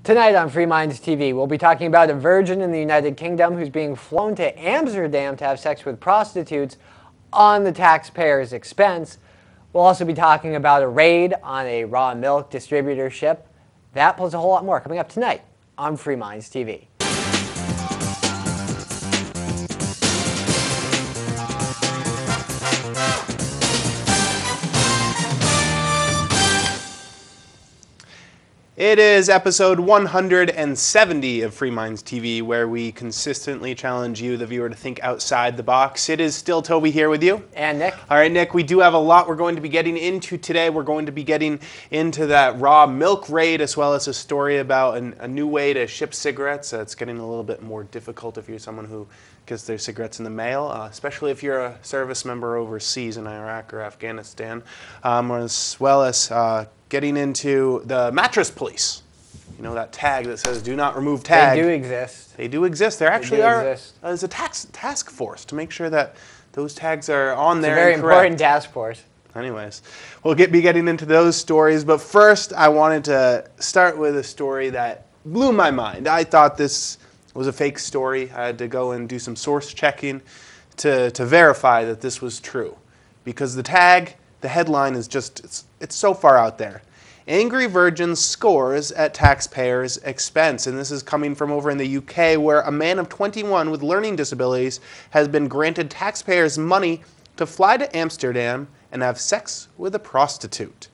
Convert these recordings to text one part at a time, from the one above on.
Tonight on Free Minds TV, we'll be talking about a virgin in the United Kingdom who's being flown to Amsterdam to have sex with prostitutes on the taxpayer's expense. We'll also be talking about a raid on a raw milk distributorship. That plus a whole lot more coming up tonight on Free Minds TV. It is episode 170 of Free Minds TV, where we consistently challenge you, the viewer, to think outside the box. It is still Toby here with you. And Nick. All right, Nick, we do have a lot we're going to be getting into today. We're going to be getting into that raw milk raid, as well as a story about a new way to ship cigarettes. It's getting a little bit more difficult if you're someone who gets their cigarettes in the mail, especially if you're a service member overseas in Iraq or Afghanistan, as well as getting into the mattress police. You know, that tag that says "Do not remove tag." They do exist. They do exist. There actually there's a task force to make sure that those tags are on there. It's a very important task force. Anyways, we'll be getting into those stories, but first I wanted to start with a story that blew my mind. I thought this was a fake story. I had to go and do some source checking to verify that this was true, because the headline is just, it's so far out there. Angry virgin scores at taxpayers' expense. And this is coming from over in the UK, where a man of 21 with learning disabilities has been granted taxpayers' money to fly to Amsterdam and have sex with a prostitute.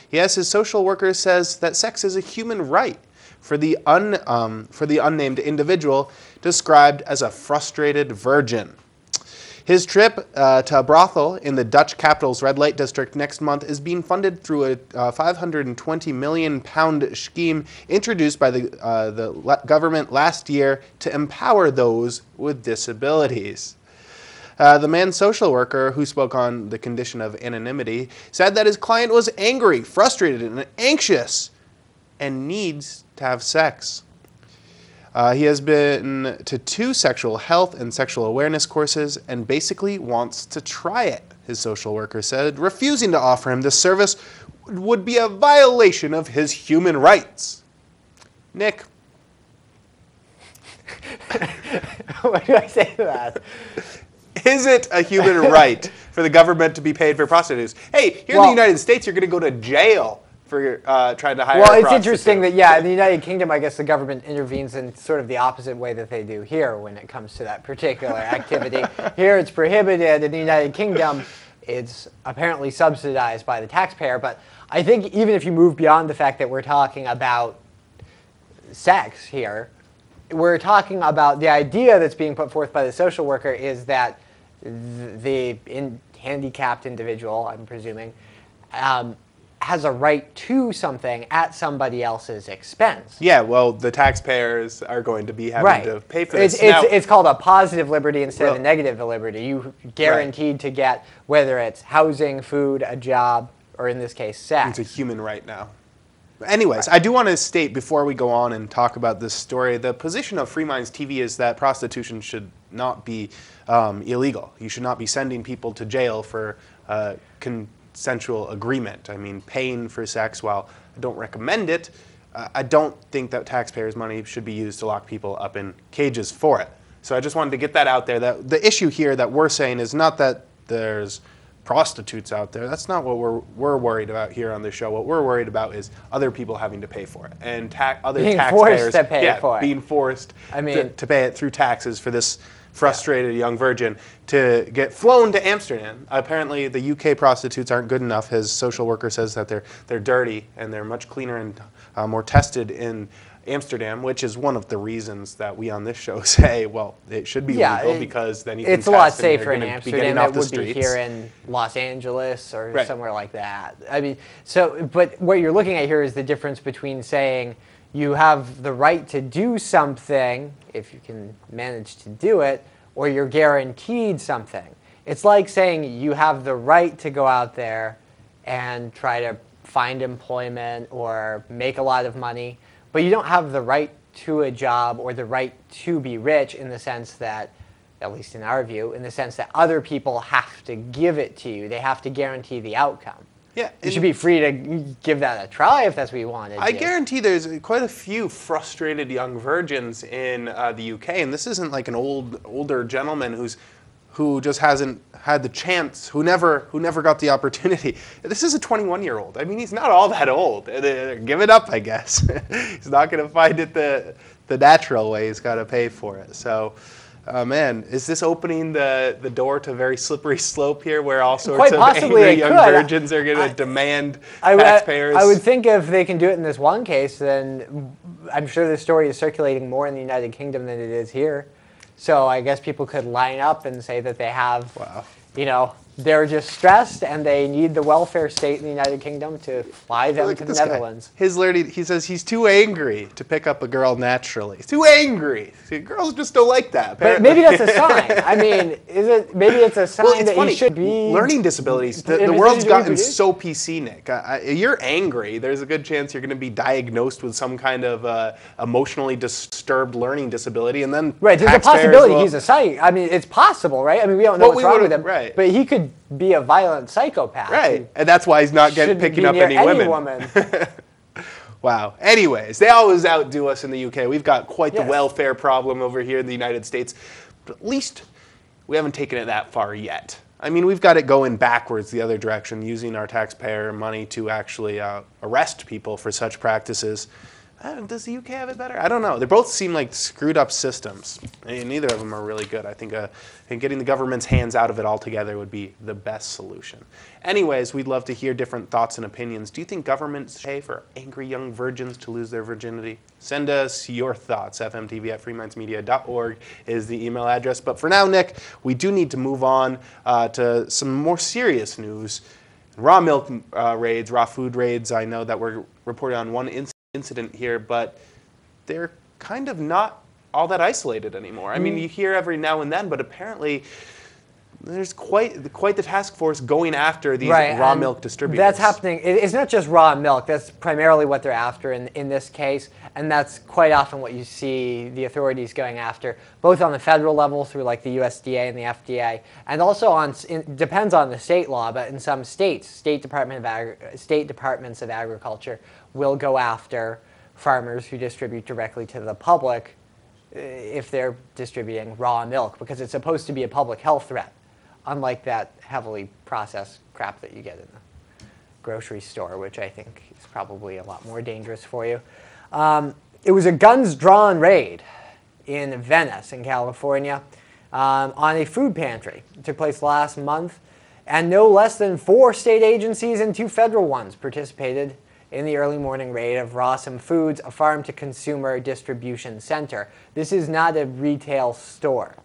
Yes, his social worker says that sex is a human right for the unnamed individual, described as a frustrated virgin. His trip to a brothel in the Dutch capital's red light district next month is being funded through a £520 million scheme introduced by the government last year to empower those with disabilities. The man's social worker, who spoke on the condition of anonymity, said that his client was angry, frustrated, and anxious and needs to have sex. He has been to 2 sexual health and sexual awareness courses and basically wants to try it, his social worker said. Refusing to offer him this service would be a violation of his human rights. Nick. What do I say to that? Is it a human right for the government to be paid for prostitutes? Hey, here in the United States, you're going to go to jail for trying to hire a prostitute. It's interesting that, in the United Kingdom, I guess the government intervenes in sort of the opposite way that they do here when it comes to that particular activity. Here it's prohibited. In the United Kingdom, it's apparently subsidized by the taxpayer. But I think even if you move beyond the fact that we're talking about sex here, we're talking about the idea that's being put forth by the social worker is that the handicapped individual, I'm presuming, has a right to something at somebody else's expense. Yeah, well, the taxpayers are going to be having to pay for this. It's called a positive liberty instead of a negative liberty. You guaranteed to get, whether it's housing, food, a job, or in this case, sex. It's a human right now. Anyways, I do want to state before we go on and talk about this story, the position of Free Minds TV is that prostitution should not be illegal. You should not be sending people to jail for consensual agreement. I mean, paying for sex, while I don't recommend it, I don't think that taxpayers' money should be used to lock people up in cages for it. So I just wanted to get that out there. That the issue here that we're saying is not that there's prostitutes out there. That's not what we're worried about here on the show. What we're worried about is other people having to pay for it, and being forced to pay for it. Being forced to pay it through taxes for this frustrated young virgin to get flown to Amsterdam. Apparently, the UK prostitutes aren't good enough. His social worker says that they're dirty and they're much cleaner and more tested in Amsterdam, which is one of the reasons that we on this show say, well, it should be legal, because then you can it's a lot safer in Amsterdam than it would be here in Los Angeles or somewhere like that. I mean, but what you're looking at here is the difference between saying you have the right to do something if you can manage to do it, or you're guaranteed something. It's like saying you have the right to go out there and try to find employment or make a lot of money, but you don't have the right to a job or the right to be rich, in the sense that, at least in our view, in the sense that other people have to give it to you. They have to guarantee the outcome. Yeah, You should be free to give that a try if that's what you wanted. I guarantee there's quite a few frustrated young virgins in the UK, and this isn't like an older gentleman who just hasn't had the chance, who never got the opportunity. This is a 21-year-old. I mean, he's not all that old. Give it up, I guess. He's not going to find it the natural way. He's got to pay for it. So. Man, is this opening the door to a very slippery slope here where all sorts of angry young virgins are going to demand taxpayers? I would think if they can do it in this one case, then I'm sure this story is circulating more in the United Kingdom than it is here. So I guess people could line up and say that they have, they're just stressed and they need the welfare state in the United Kingdom to fly them to the Netherlands. He says he's too angry to pick up a girl naturally. He's too angry. See, girls just don't like that. Apparently. But maybe that's a sign. I mean, maybe it's a sign that he should be... Learning disabilities, the world's gotten so PC, Nick. You're angry. There's a good chance you're going to be diagnosed with some kind of emotionally disturbed learning disability, and then right, there's a possibility he's a psych. I mean, it's possible, right? I mean, we don't know what's wrong with him. Right. But he could be a violent psychopath. Right, and that's why he's not picking up any women. Wow. Anyways, they always outdo us in the UK. We've got quite the welfare problem over here in the United States. But at least we haven't taken it that far yet. I mean, we've got it going backwards the other direction, using our taxpayer money to actually arrest people for such practices. Does the UK have it better? I don't know. They both seem like screwed up systems. I mean, neither of them are really good. I think getting the government's hands out of it altogether would be the best solution. Anyways, we'd love to hear different thoughts and opinions. Do you think governments should pay for angry young virgins to lose their virginity? Send us your thoughts. fmtv@freemindsmedia.org is the email address. But for now, Nick, we do need to move on to some more serious news. Raw milk raids, raw food raids. I know that we're reporting on one incident here, but they're kind of not all that isolated anymore. I mean, you hear every now and then, but apparently there's quite the task force going after these raw milk distributors. That's happening. It's not just raw milk. That's primarily what they're after in this case, and that's quite often what you see the authorities going after, both on the federal level through like the USDA and the FDA, and also it depends on the state law, but in some states, state departments of agriculture will go after farmers who distribute directly to the public if they're distributing raw milk, because it's supposed to be a public health threat, unlike that heavily processed crap that you get in the grocery store, which I think is probably a lot more dangerous for you. It was a guns-drawn raid in Venice, in California, on a food pantry. It took place last month, and no less than 4 state agencies and 2 federal ones participated in the early morning raid of Rawsome Foods, a farm-to-consumer distribution center. This is not a retail store.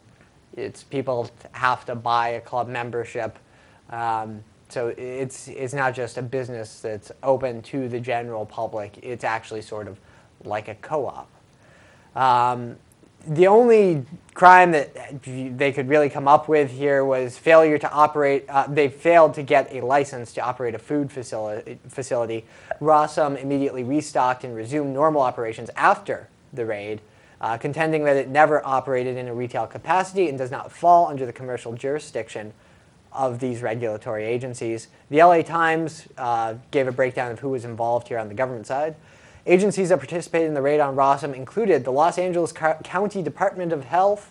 It's people have to buy a club membership. So it's not just a business that's open to the general public. It's actually sort of like a co-op. The only crime that they could really come up with here was failure to operate. They failed to get a license to operate a food facility. Rawsome immediately restocked and resumed normal operations after the raid, contending that it never operated in a retail capacity and does not fall under the commercial jurisdiction of these regulatory agencies. The LA Times gave a breakdown of who was involved here on the government side. Agencies that participated in the raid on Rawsome included the Los Angeles County Department of Health,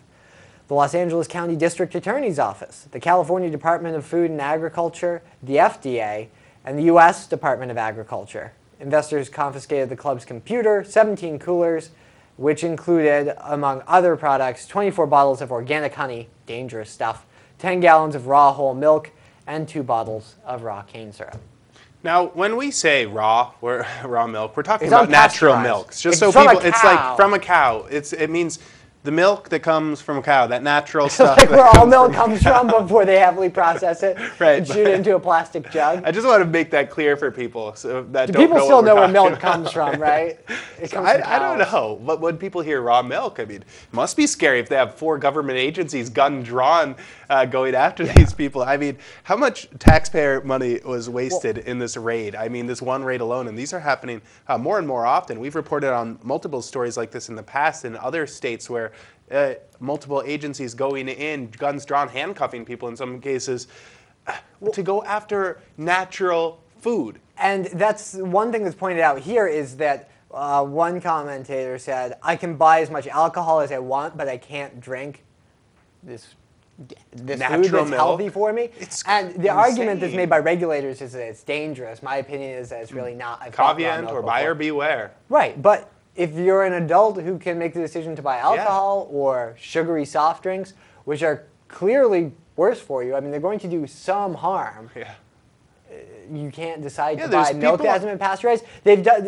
the Los Angeles County District Attorney's Office, the California Department of Food and Agriculture, the FDA, and the U.S. Department of Agriculture. Investors confiscated the club's computer, 17 coolers, which included, among other products, 24 bottles of organic honey, dangerous stuff, 10 gallons of raw whole milk, and 2 bottles of raw cane syrup. Now, when we say raw milk, we're talking about natural milk. Just so people, it's like from a cow. It means the milk that comes from a cow, that natural stuff. Like where all milk comes from before they heavily process it and shoot it into a plastic jug. I just want to make that clear for people so that people still know where milk comes from, right? I don't know. But when people hear raw milk, I mean, it must be scary if they have 4 government agencies gun drawn going after these people. I mean, how much taxpayer money was wasted in this raid? I mean, this one raid alone, and these are happening more and more often. We've reported on multiple stories like this in the past in other states where multiple agencies going in, guns drawn, handcuffing people in some cases, to go after natural food. And that's one thing that's pointed out here is that one commentator said, I can buy as much alcohol as I want, but I can't drink this food that's milk. healthy for me. And the insane. argument that's made by regulators is that it's dangerous. My opinion is that it's really not. Caveat or buyer beware. Right, but if you're an adult who can make the decision to buy alcohol or sugary soft drinks, which are clearly worse for you, I mean, they're going to do some harm. Yeah. You can't decide to buy milk that hasn't been pasteurized.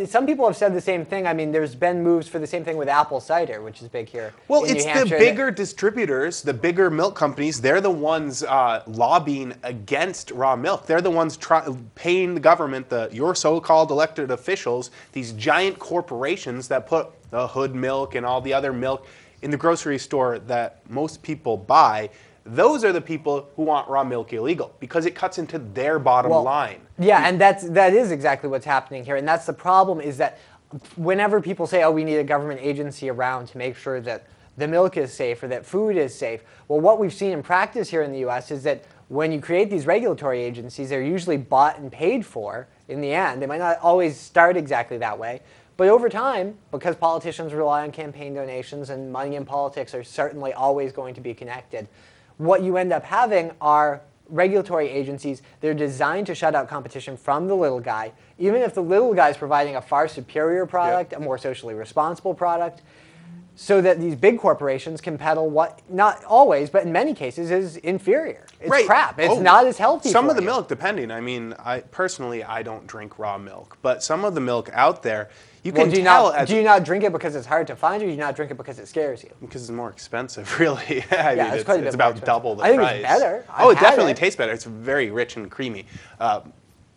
Some people have said the same thing. I mean, there's been moves for the same thing with apple cider, which is big here. Well, in it's New Hampshire. the bigger distributors, the bigger milk companies. They're the ones lobbying against raw milk. They're the ones paying the government, your so-called elected officials, these giant corporations that put the Hood milk and all the other milk in the grocery store that most people buy. Those are the people who want raw milk illegal because it cuts into their bottom line. Yeah, and that is exactly what's happening here. And that's the problem is that whenever people say, oh, we need a government agency around to make sure that the milk is safe or that food is safe, well, what we've seen in practice here in the U.S. is that when you create these regulatory agencies, they're usually bought and paid for in the end. They might not always start exactly that way. But over time, because politicians rely on campaign donations and money in politics are certainly always going to be connected, what you end up having are regulatory agencies. They're designed to shut out competition from the little guy, even if the little guy is providing a far superior product, a more socially responsible product, so that these big corporations can peddle what, not always, but in many cases, is inferior. It's crap. It's not as healthy Some for of the you. milk, depending. I mean, personally, I don't drink raw milk, but some of the milk out there, you can tell. Do you not drink it because it's hard to find, or do you not drink it because it scares you? Because it's more expensive, really. I mean, it's quite a bit about more double the I think price. it's better. Oh, I've it had definitely it. tastes better. It's very rich and creamy.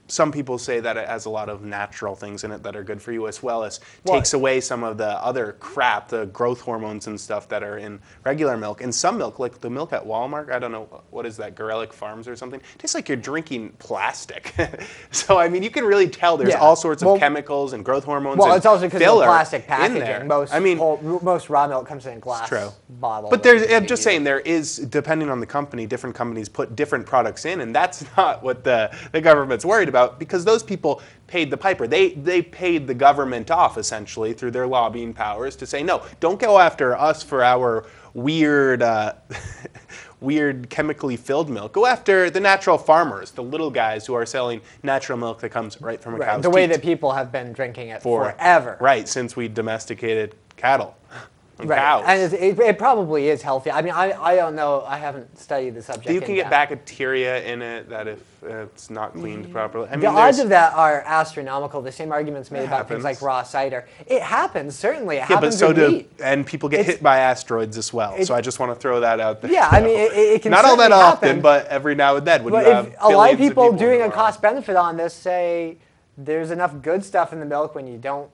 Some people say that it has a lot of natural things in it that are good for you, as well as takes away some of the other crap, the growth hormones and stuff that are in regular milk. And some milk, like the milk at Walmart, I don't know, what is that, Garelic Farms or something? It tastes like you're drinking plastic. So, I mean, you can really tell there's all sorts of chemicals and growth hormones and it's also because of the plastic packaging. there. Most raw milk comes in a glass bottle. But I'm just saying there is, depending on the company, different companies put different products in, and that's not what the government's worried about. Because those people paid the piper. They paid the government off, essentially, through their lobbying powers to say, no, don't go after us for our weird, weird chemically filled milk. Go after the natural farmers, the little guys who are selling natural milk that comes right from a cow's the way teat. that people have been drinking it forever. Right, since we domesticated cattle. Right. Cows. And it probably is healthy. I mean, I don't know. I haven't studied the subject. You can get bacteria in it that if it's not cleaned properly. I mean, the odds of that are astronomical. The same arguments made about things like raw cider. It happens, certainly. It happens with meat. And people get hit by asteroids as well. So I just want to throw that out there. Yeah, I mean, it can not all that happen, often, but every now and then. But if a lot of people doing a cost benefit on this say there's enough good stuff in the milk when you don't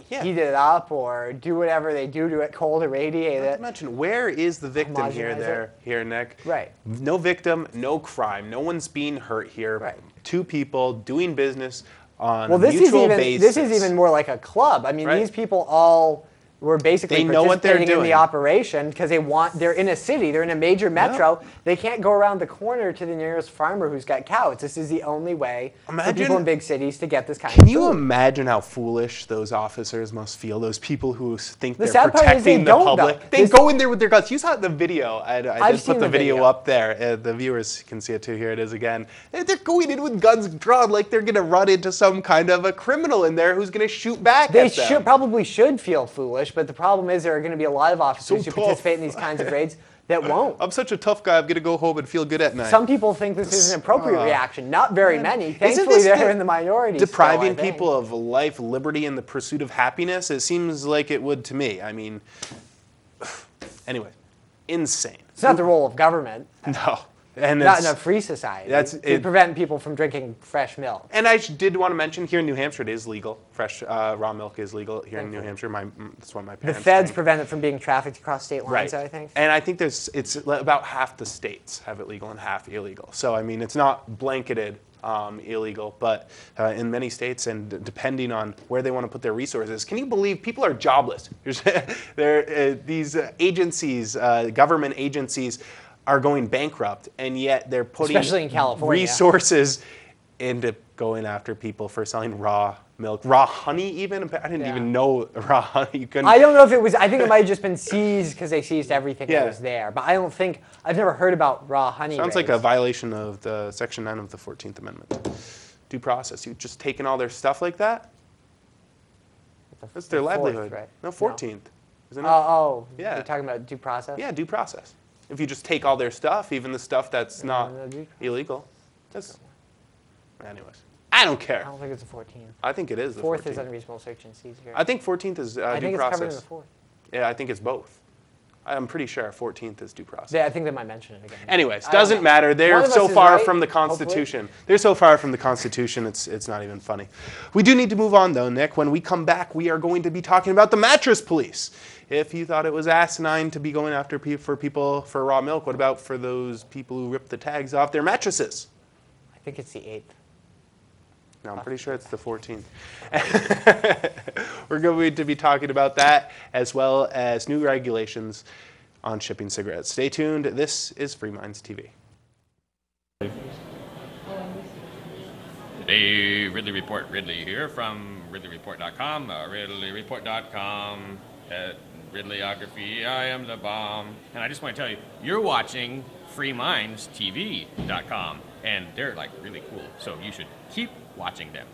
heat it up or do whatever they do to it cold or radiate it. Imagine, where is the victim here, Nick? Right. No victim, no crime. No one's being hurt here. Right. Two people doing business on a mutual basis. This is even more like a club. I mean, these people all were basically participating in the operation because they're in a city, they're in a major metro. Yep. They can't go around the corner to the nearest farmer who's got cows. This is the only way for people in big cities to get this kind of food. Can you imagine how foolish those officers must feel, those people who think they're protecting the public? They go in there with their guns. You saw the video. I just put the video up there. The viewers can see it too. Here it is again. They're going in with guns drawn like they're going to run into some kind of a criminal in there who's going to shoot back at them. They probably should feel foolish. But the problem is there are going to be a lot of officers who participate in these kinds of raids that won't. I'm such a tough guy, I'm going to go home and feel good at night. Some people think this is an appropriate reaction. Not very many. Thankfully, they're in the minority. Depriving people of life, liberty, and the pursuit of happiness? It seems like it would to me. I mean, anyway, insane. It's not the role of government. No. And not in a free society. To prevent people from drinking fresh milk. And I did want to mention, here in New Hampshire, it is legal. Fresh raw milk is legal here in New Hampshire. That's what my parents The feds prevent it from being trafficked across state lines, I think. And I think it's about half the states have it legal and half illegal. So, I mean, it's not blanketed illegal, but in many states, and depending on where they want to put their resources. Can you believe people are jobless? These agencies, government agencies, are going bankrupt, and yet they're putting especially in California resources into going after people for selling raw milk, raw honey even. I didn't even know raw honey. You couldn't. I don't know if it was, I think it might have just been seized because they seized everything that Yeah. was there. But I don't think, I've never heard about raw honey Sounds like raised. a violation of the Section 9 of the 14th Amendment. Due process. You've just taken all their stuff like that? That's their livelihood. Right? No, 14th. Isn't it? Oh, Yeah. You're talking about due process? Yeah, due process. If you just take all their stuff, even the stuff that's not illegal. That's, anyways, I don't care. I don't think it's the 14th. I think it is the 14th. Fourth is unreasonable search and seizure. I think 14th is I due think it's process. covered in the fourth. Yeah, I think it's both. I'm pretty sure 14th is due process. Yeah, I think they might mention it again. Anyways, doesn't matter. One They're of so us is far right, from the Constitution. They're so far from the Constitution, it's not even funny. We do need to move on, though, Nick. When we come back, we are going to be talking about the mattress police. If you thought it was asinine to be going after people for raw milk, what about for those people who rip the tags off their mattresses? I think it's the 8th. No, I'm pretty sure it's the 14th. We're going to be talking about that as well as new regulations on shipping cigarettes. Stay tuned. This is Free Minds TV. Today, Ridley Report. Ridley here from RidleyReport.com. RidleyReport.com. At Ridleyography, I am the bomb. And I just want to tell you, you're watching FreeMindsTV.com. And they're like really cool. So you should keep watching them.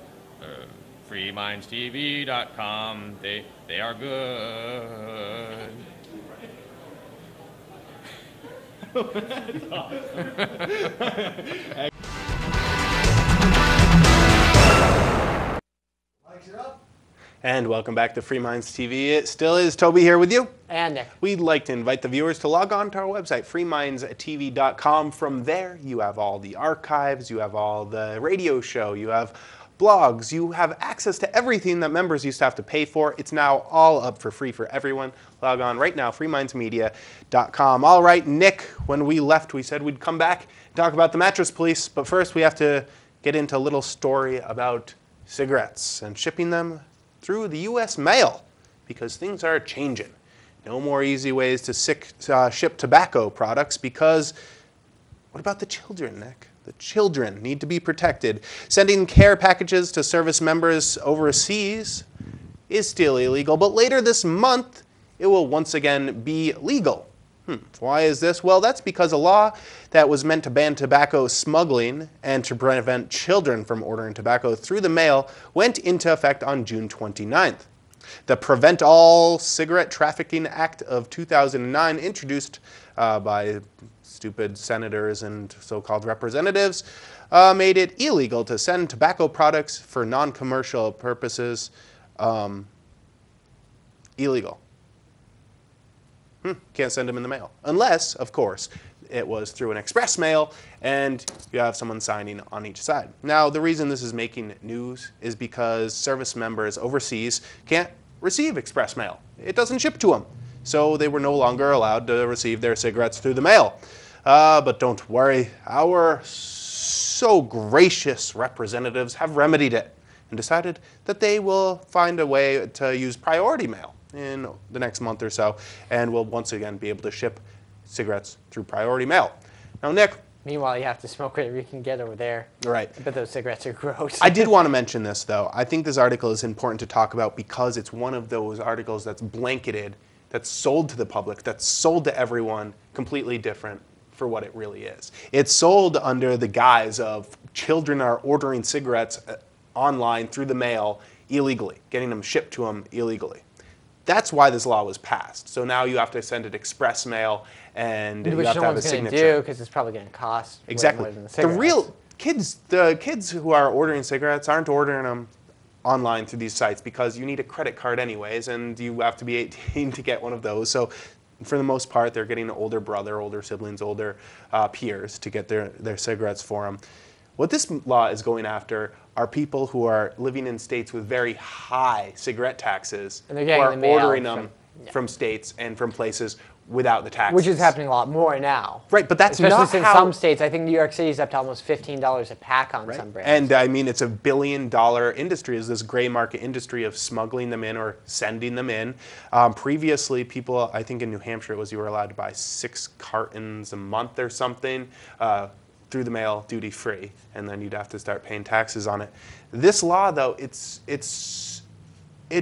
FreeMindsTV.com. They are good. And welcome back to Free Minds TV. It still is Toby here with you. And Nick. We'd like to invite the viewers to log on to our website, freemindstv.com. From there, you have all the archives, you have all the radio show, you have blogs, you have access to everything that members used to have to pay for. It's now all up for free for everyone. Log on right now, freemindsmedia.com. All right, Nick, when we left, we said we'd come back and talk about the mattress police, but first we have to get into a little story about cigarettes and shipping them through the U.S. mail, because things are changing. No more easy ways to ship tobacco products, because what about the children, Nick? The children need to be protected. Sending care packages to service members overseas is still illegal, but later this month, it will once again be legal. Why is this? Well, that's because a law that was meant to ban tobacco smuggling and to prevent children from ordering tobacco through the mail went into effect on June 29th. The Prevent All Cigarette Trafficking Act of 2009, introduced by stupid senators and so-called representatives, made it illegal to send tobacco products for non-commercial purposes. Illegal. Can't send them in the mail. Unless, of course, it was through an express mail and you have someone signing on each side. Now, the reason this is making news is because service members overseas can't receive express mail. It doesn't ship to them. So they were no longer allowed to receive their cigarettes through the mail. But don't worry, our so gracious representatives have remedied it and decided that they will find a way to use priority mail in the next month or so, and we'll once again be able to ship cigarettes through priority mail. Now, Nick. Meanwhile, you have to smoke whatever you can get over there. Right. I bet those cigarettes are gross. I did want to mention this, though. I think this article is important to talk about because it's one of those articles that's blanketed, that's sold to the public, that's sold to everyone, completely different for what it really is. It's sold under the guise of children are ordering cigarettes online through the mail illegally, getting them shipped to them illegally. That's why this law was passed. So now you have to send it express mail, and you have to have a signature. Which no one's going to do because it's probably going to cost exactly. way more than the cigarettes. The kids who are ordering cigarettes aren't ordering them online through these sites because you need a credit card anyways, and you have to be 18 to get one of those. So for the most part, they're getting an older brother, older siblings, older peers to get their cigarettes for them. What this law is going after are people who are living in states with very high cigarette taxes, and they're who are getting the mail ordering them from states and from places without the taxes. Which is happening a lot more now. Right, but that's especially not since how... some states, I think New York City's up to almost $15 a pack on some brands. And I mean, it's a billion-dollar industry, is this gray market industry of smuggling them in or sending them in. Previously, people, I think in New Hampshire, it was you were allowed to buy 6 cartons a month or something. through the mail, duty free, and then you'd have to start paying taxes on it. This law, though, it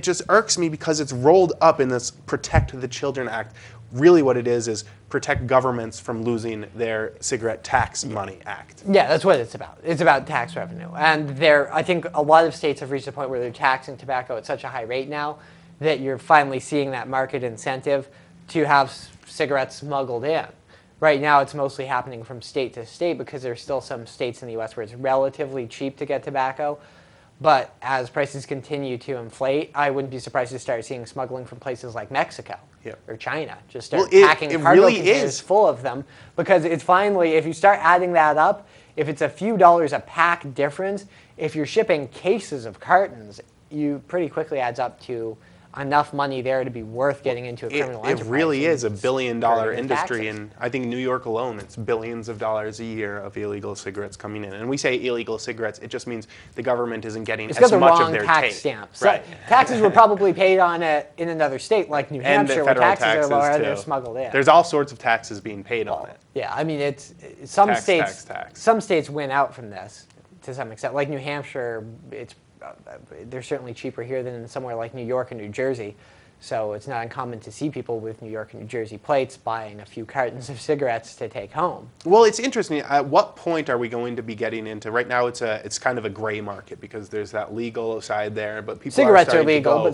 just irks me because it's rolled up in this Protect the Children Act. Really what it is protect governments from losing their cigarette tax money act. Yeah, that's what it's about. It's about tax revenue. And I think a lot of states have reached a point where they're taxing tobacco at such a high rate now that you're finally seeing that market incentive to have cigarettes smuggled in. Right now, it's mostly happening from state to state because there's still some states in the U.S. where it's relatively cheap to get tobacco. But as prices continue to inflate, I wouldn't be surprised to start seeing smuggling from places like Mexico or China. Just start packing cargo containers full of them, because it's finally, if you start adding that up, if it's a few dollars a pack difference, if you're shipping cases of cartons, you pretty quickly adds up to enough money there to be worth getting into a criminal enterprise. It really is a billion-dollar industry, and I think New York alone, it's billions of dollars a year of illegal cigarettes coming in. And we say illegal cigarettes, it just means the government isn't getting as much of their tax stamp. Right. So taxes were probably paid on it in another state like New Hampshire, where taxes are lower and they're smuggled in. There's all sorts of taxes being paid on it. Yeah, I mean, some states win out from this to some extent. Like New Hampshire, they're certainly cheaper here than in somewhere like New York and New Jersey. So it's not uncommon to see people with New York and New Jersey plates buying a few cartons of cigarettes to take home. Well, it's interesting. At what point are we going to be getting into? Right now, it's kind of a gray market because there's that legal side there, but cigarettes are legal,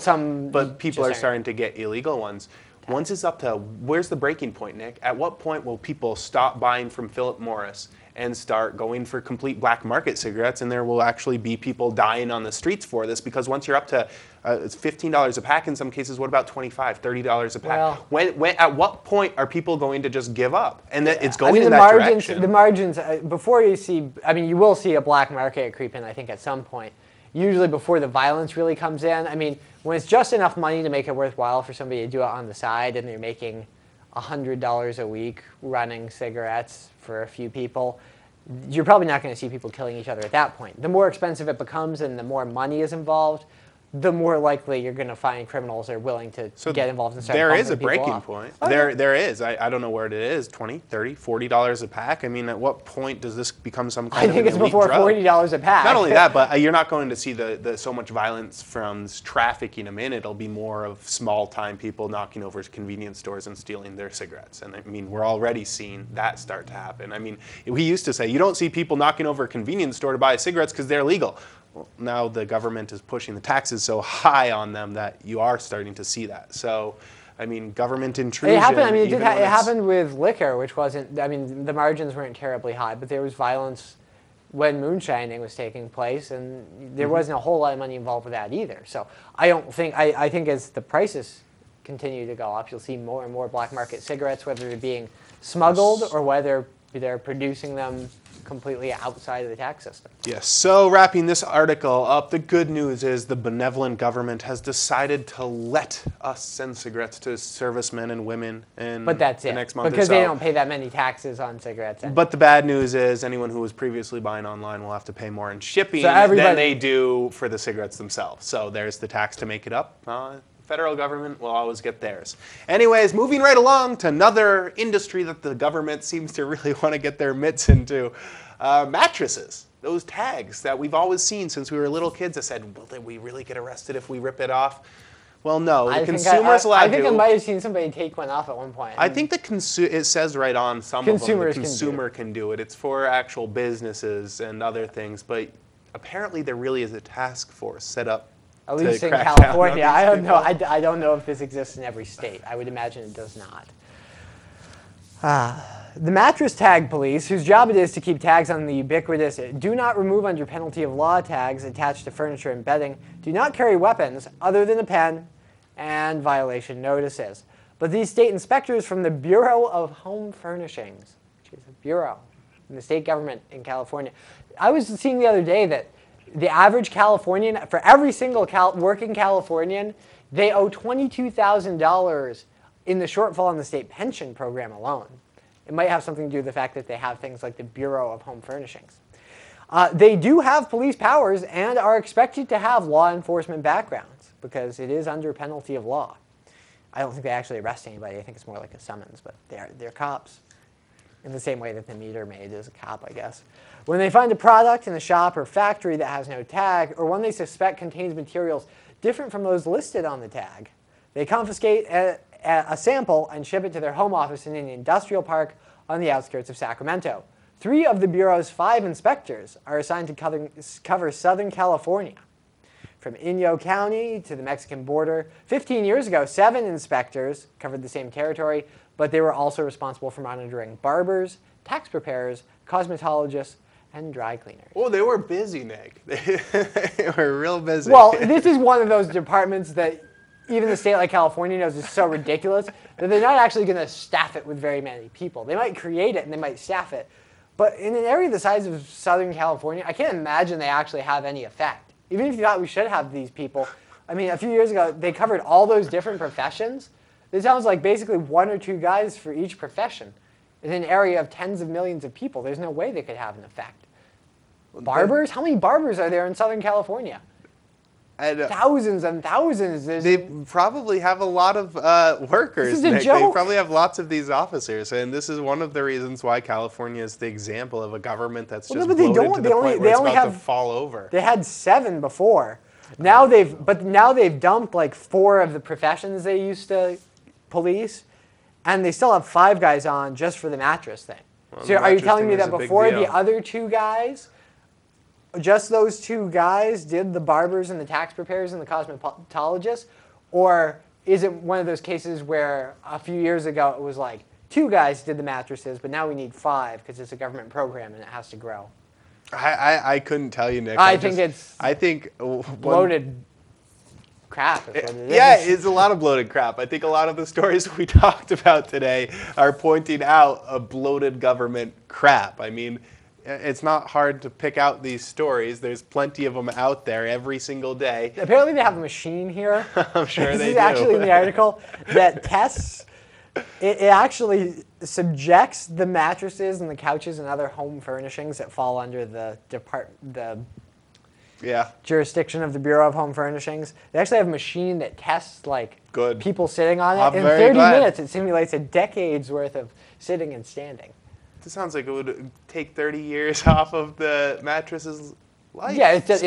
but people are starting to get illegal ones. Once it's up to, where's the breaking point, Nick? At what point will people stop buying from Philip Morris and start going for complete black market cigarettes, and there will actually be people dying on the streets for this? Because once you're up to it's $15 a pack in some cases, what about $25, $30 a pack? When at what point are people going to just give up? And it's going in that direction. The margins, before you see, I mean, you will see a black market creep in, I think, at some point. Usually before the violence really comes in. I mean, when it's just enough money to make it worthwhile for somebody to do it on the side, and they're making $100 a week running cigarettes for a few people, you're probably not going to see people killing each other at that point. The more expensive it becomes and the more money is involved, the more likely you're going to find criminals are willing to get involved and start there is a breaking point. Oh, there is. I don't know where it is, $20, $30, $40 a pack. I mean, at what point does this become some kind of an elite drug? I think it's before $40 a pack. Not only that, but you're not going to see the so much violence from trafficking them in. It'll be more of small-time people knocking over convenience stores and stealing their cigarettes. And I mean, we're already seeing that start to happen. I mean, we used to say, you don't see people knocking over a convenience store to buy cigarettes because they're legal. Well, now the government is pushing the taxes so high on them that you are starting to see that. So, I mean, government intrusion. It happened. I mean, it happened with liquor, which wasn't. I mean, the margins weren't terribly high, but there was violence when moonshining was taking place, and there wasn't a whole lot of money involved with that either. So, I don't think. I think as the prices continue to go up, you'll see more and more black market cigarettes, whether they're being smuggled or whether they're producing them completely outside of the tax system. Yes, so wrapping this article up, the good news is the benevolent government has decided to let us send cigarettes to servicemen and women in but that's the it. next month because or so. They don't pay that many taxes on cigarettes. But the bad news is anyone who was previously buying online will have to pay more in shipping than they do for the cigarettes themselves. So there's the tax to make it up. Federal government will always get theirs. Anyways, moving right along to another industry that the government seems to really want to get their mitts into. Mattresses. Those tags that we've always seen since we were little kids that said, well, did we really get arrested if we rip it off? Well, no. The consumer's allowed to. I think I might have seen somebody take one off at one point. I think it says right on some of them the consumer can do it. It's for actual businesses and other things. But apparently there really is a task force set up. At least in California. I don't know. I don't know if this exists in every state. I would imagine it does not. The mattress tag police, whose job it is to keep tags on the ubiquitous "do not remove under penalty of law" tags attached to furniture and bedding, do not carry weapons other than a pen and violation notices. But these state inspectors from the Bureau of Home Furnishings, which is a bureau in the state government in California, I was seeing the other day that the average Californian, for every single working Californian, they owe $22,000 in the shortfall in the state pension program alone. It might have something to do with the fact that they have things like the Bureau of Home Furnishings. They do have police powers and are expected to have law enforcement backgrounds because it is under penalty of law. I don't think they actually arrest anybody. I think it's more like a summons, but they're cops. in the same way that the meter maid is a cop, I guess. When they find a product in a shop or factory that has no tag, or one they suspect contains materials different from those listed on the tag, they confiscate a sample and ship it to their home office in an industrial park on the outskirts of Sacramento. 3 of the Bureau's 5 inspectors are assigned to cover Southern California. From Inyo County to the Mexican border, 15 years ago, 7 inspectors covered the same territory, but they were also responsible for monitoring barbers, tax preparers, cosmetologists, and dry cleaners. Oh, they were busy, Nick. They were real busy. Well, this is one of those departments that even the state like California knows is so ridiculous that they're not actually going to staff it with very many people. They might create it and they might staff it. But in an area the size of Southern California, I can't imagine they actually have any effect. Even if you thought we should have these people, I mean, a few years ago, they covered all those different professions. It sounds like basically 1 or 2 guys for each profession in an area of tens of millions of people. There's no way they could have an effect. Barbers? How many barbers are there in Southern California? Thousands and thousands. They probably have a lot of workers. This is a Nick. joke. They probably have lots of these officers, and this is one of the reasons why California is the example of a government that's just bloated to the point where it's about to fall over. They had 7 before. Now they've dumped like 4 of the professions they used to police, and they still have 5 guys on just for the mattress thing. Well, so are you telling me that before the other 2 guys, just those 2 guys did the barbers and the tax preparers and the cosmetologists? Or is it one of those cases where a few years ago it was like 2 guys did the mattresses, but now we need 5 because it's a government program and it has to grow? I couldn't tell you, Nick. I think bloated crap is what it is. Yeah, it's a lot of bloated crap. I think a lot of the stories we talked about today are pointing out a bloated government crap. I mean, it's not hard to pick out these stories. There's plenty of them out there every single day. Apparently they have a machine here. I'm sure they do. This is actually in the article that tests, it actually subjects the mattresses and the couches and other home furnishings that fall under the jurisdiction of the Bureau of Home Furnishings. They actually have a machine that tests like people sitting on it. In 30 minutes, it simulates a decade's worth of sitting and standing. It sounds like it would take 30 years off of the mattress's life. Yeah, it's just,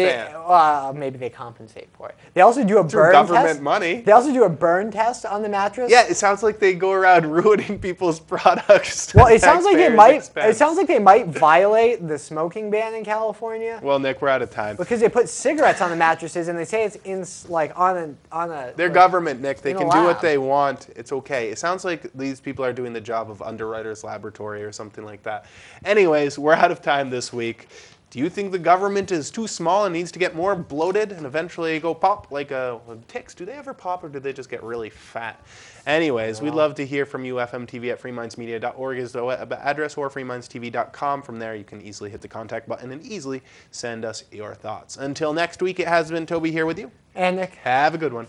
maybe they compensate for it. They also do a burn test. Government money. They also do a burn test on the mattress. Yeah, it sounds like they go around ruining people's products. Well, it sounds like they might. It sounds like they might violate the smoking ban in California. Well, Nick, we're out of time. Because they put cigarettes on the mattresses and they say it's in on a. They're government, Nick. They can do what they want. It's okay. It sounds like these people are doing the job of Underwriters Laboratory or something like that. Anyways, we're out of time this week. Do you think the government is too small and needs to get more bloated and eventually go pop like ticks? Do they ever pop or do they just get really fat? Anyways, we'd love to hear from you. fmtv@freemindsmedia.org is the web address, or freemindstv.com. From there, you can easily hit the contact button and easily send us your thoughts. Until next week, it has been Toby here with you. And Nick. Have a good one.